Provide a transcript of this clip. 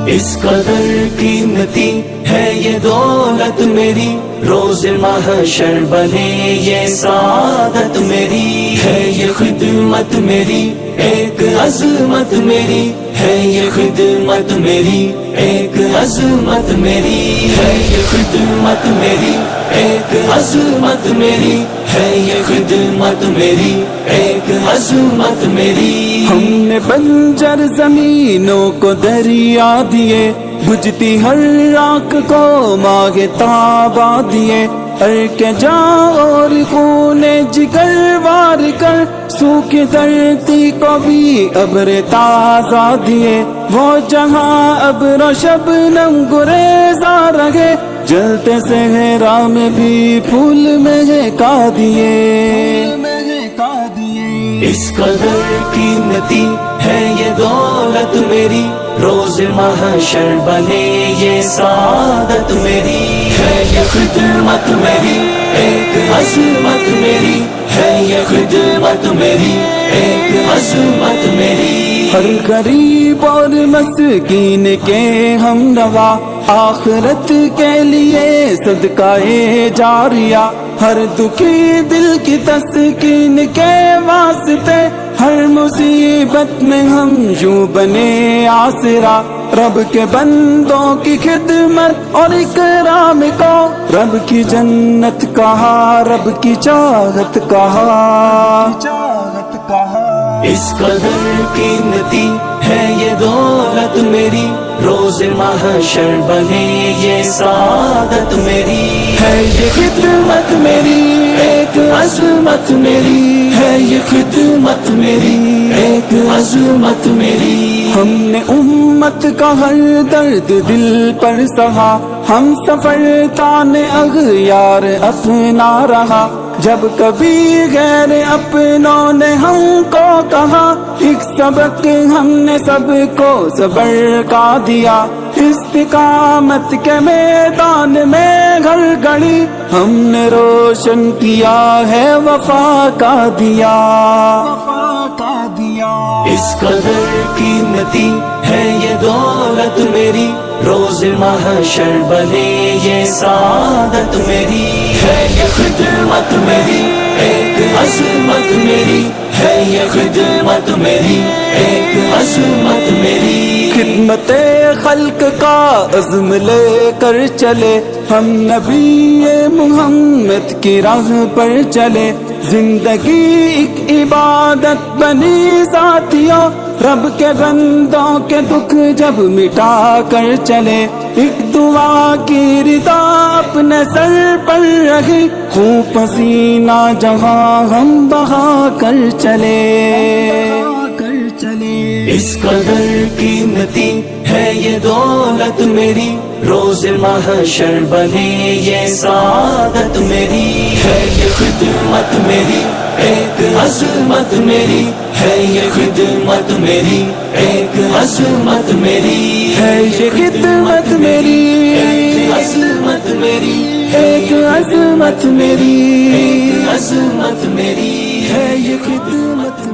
اس قدر قیمتی ہے یہ دولت میری، روز محشر بنے یہ سعادت میری، ہے یہ خدمت میری ایک عظمت میری، ہے یہ خدمت میری ایک عظمت میری، ہے یہ خدمت میری ایک عظمت میری، ہے یہ خدمت میری ایک عظمت میری۔ ہم نے بنجر زمینوں کو دریا دیے، بجھتی ہر راکھ کو ماہ تابا دیے، کے جا اور خون جگر وار کر سوکھی دھرتی کو بھی ابر تازہ دیے، وہ جہاں ابر و شبنم گریزا رہے، جلتے صحرا میں بھی پھول مہکا دیے۔ اس قدر قیمتی ہے یہ دولت میری، روز محشر بنے یہ سعادت میری، ہے یہ خدمت میری ایک عظمت میری، ہے یہ خدمت میری ایک عظمت میری۔ ہر غریب اور مسکین کے ہمنوا آخرت کے لیے صدقہ جاریہ، ہر دکھی دل کی تسکین کے واسطے، ہر مصیبت میں ہم یوں بنے آسرا، رب کے بندوں کی خدمت اور اکرام کو رب کی جنت کہا، رب کی چاہت کہا۔ اس قدر قیمتی ہے یہ دولت میری، روز محشر بنے یہ سعادت میری، ہے یہ خدمت میری ایک عظمت میری، ہے یہ خدمت میری ایک عظمت میری۔ ہم نے امت کا ہر درد دل پر سہا، ہم سفر تان اغیار اپنا رہا، جب کبھی غیر اپنوں نے ہم کو کہا، ایک سبق ہم نے سب کو صبر کا دیا، استقامت کے میدان میں گھر گڑی ہم نے روشن کیا ہے وفا کا دیا۔ اس قدر قیمتی ہے یہ دولت میری، روز محشر بنے یہ سعادت میری، ہے یہ خدمت میری ایک عظمت میری، ہے یہ خدمت میری ایک عظمت میری۔ خدمت خلق کا عزم لے کر چلے، ہم نبی محمد کی راہ پر چلے، زندگی ایک عبادت بنی ساتھیوں، رب کے بندوں کے دکھ جب مٹا کر چلے، ایک دعا کی رضا اپنے سر پر رہی، خون پسینہ جہاں ہم بہا کر چلے۔ اس قدر قیمتی ہے یہ دولت میری، روز محشر بنے یہ سعادت میری، ہے یہ خدمت میری ایک عظمت میری، ہے یہ خدمت میری ایک عظمت میری، ہے یہ خدمت میری ایک عظمت میری ایک عظمت میری، عظمت میری، ہے یہ خدمت